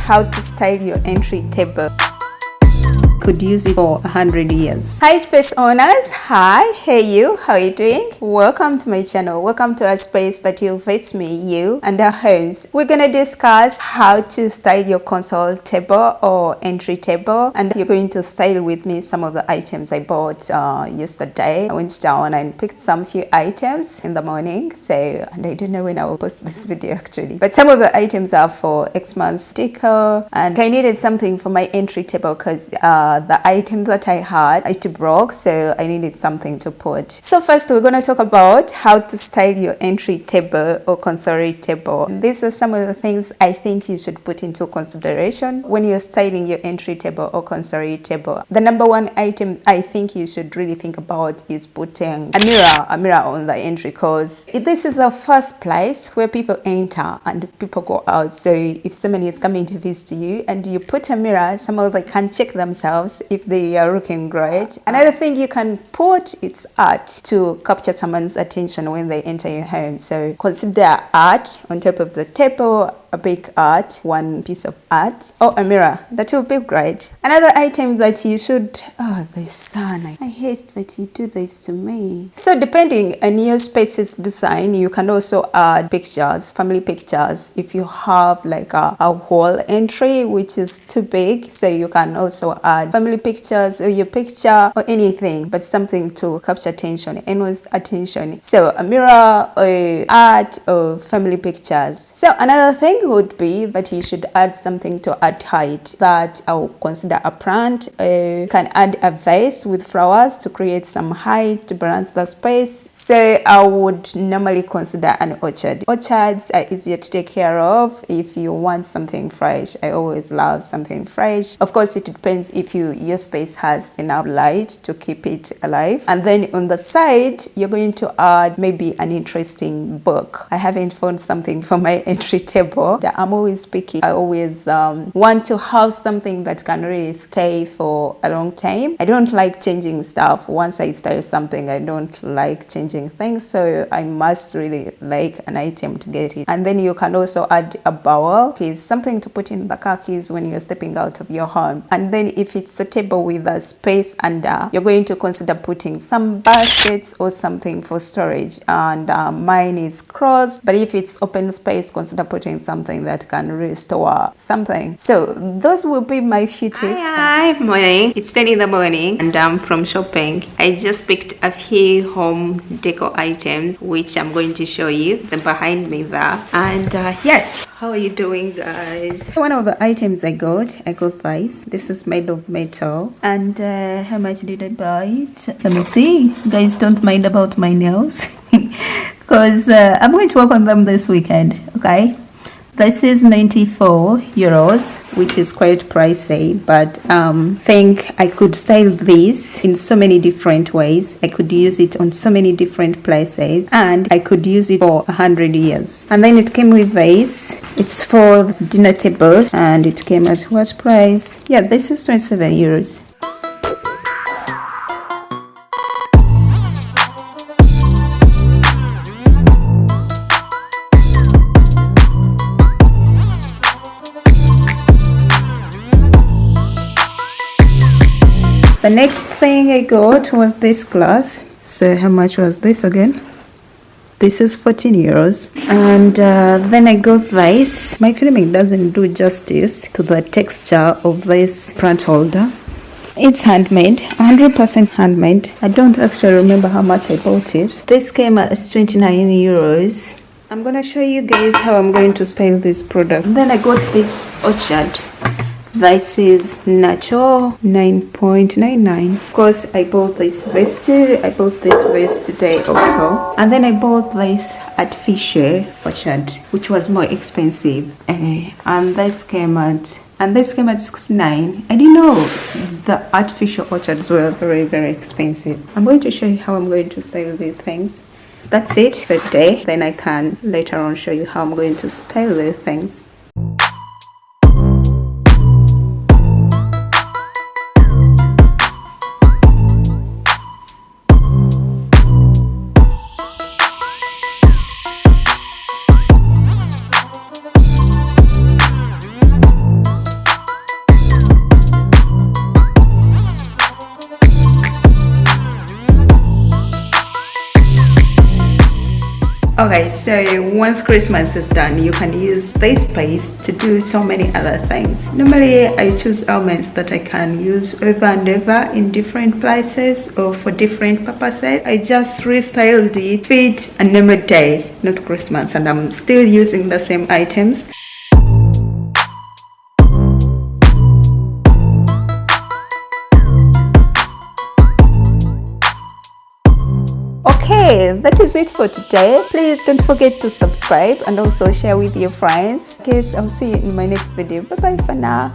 how to style your entry table. Could use it for 100 years. Hi space owners, hi, hey you, how are you doing? Welcome to my channel. Welcome to a space that invites me, you, and our homes. We're gonna discuss how to style your console table or entry table, and you're going to style with me some of the items I bought yesterday. I went down and picked some few items in the morning, and I don't know when I will post this video actually, but some of the items are for Xmas decor, and I needed something for my entry table because the item that I had, it broke, so I needed something to put. So first we're going to talk about how to style your entry table or console table. These are some of the things I think you should put into consideration when you're styling your entry table or console table. The number one item I think you should really think about is putting a mirror on the entry, because this is the first place where people enter and people go out. So if somebody is coming to visit you and you put a mirror, somehow they can check themselves if they are looking great. Another thing you can put, it's art to capture someone's attention when they enter your home. So consider art on top of the table, a big art, one piece of art, or a mirror. That will be great. Another item that you should, the sun, I hate that you do this to me. So depending on your space's design, you can also add pictures, family pictures. If you have like a wall entry which is too big, so you can also add family pictures or your picture or anything, but something to capture attention, anyone's attention. So a mirror or art or family pictures. So another thing would be that you should add something to add height. That I would consider a plant. You can add a vase with flowers to create some height to balance the space. So I would normally consider an orchard. Orchards are easier to take care of if you want something fresh. I always love something fresh. Of course, it depends if your space has enough light to keep it alive. And then on the side, you're going to add maybe an interesting book. I haven't found something for my entry table. I'm always picky. I always want to have something that can really stay for a long time. I don't like changing stuff. Once I style something, I don't like changing things, so I must really like an item to get it. And then you can also add a bowl, keys, something to put in the car keys when you're stepping out of your home. And then if it's a table with a space under, you're going to consider putting some baskets or something for storage. And mine is crossed, but if it's open space, consider putting something that can restore something. So those will be my few tips. Hi, morning. It's 10 in the morning and I'm from shopping. I just picked a few home decor items which I'm going to show you. They're behind me there. And yes, how are you doing, guys? One of the items I got this. This is made of metal. And how much did I buy it? Let me see. Guys, don't mind about my nails because I'm going to work on them this weekend. Okay. This is 94 euros, which is quite pricey, but think I could style this in so many different ways. I could use it on so many different places, and I could use it for 100 years. And then it came with this. It's for dinner table, and it came at what price? Yeah, this is 27 euros. The next thing I got was this glass. So how much was this again? This is 14 euros. And then I got this. My filming doesn't do justice to the texture of this plant holder. It's handmade, 100% handmade. I don't actually remember how much I bought it. This came at 29 euros. I'm gonna show you guys how I'm going to style this product. Then I got this orchard. This is natural 9.99. Of course, I bought this vest too. I bought this vest today also. And then I bought this artificial orchard, which was more expensive. And this came at 69. I didn't know the artificial orchards were very, very expensive. I'm going to show you how I'm going to style these things. That's it for today. Then I can later on show you how I'm going to style these things. Okay, so once Christmas is done, you can use this space to do so many other things. Normally, I choose elements that I can use over and over in different places or for different purposes. I just restyled it, fit and name a day, not Christmas, and I'm still using the same items. Okay, that is it for today. Please don't forget to subscribe and also share with your friends. Okay, I'll see you in my next video. Bye bye for now.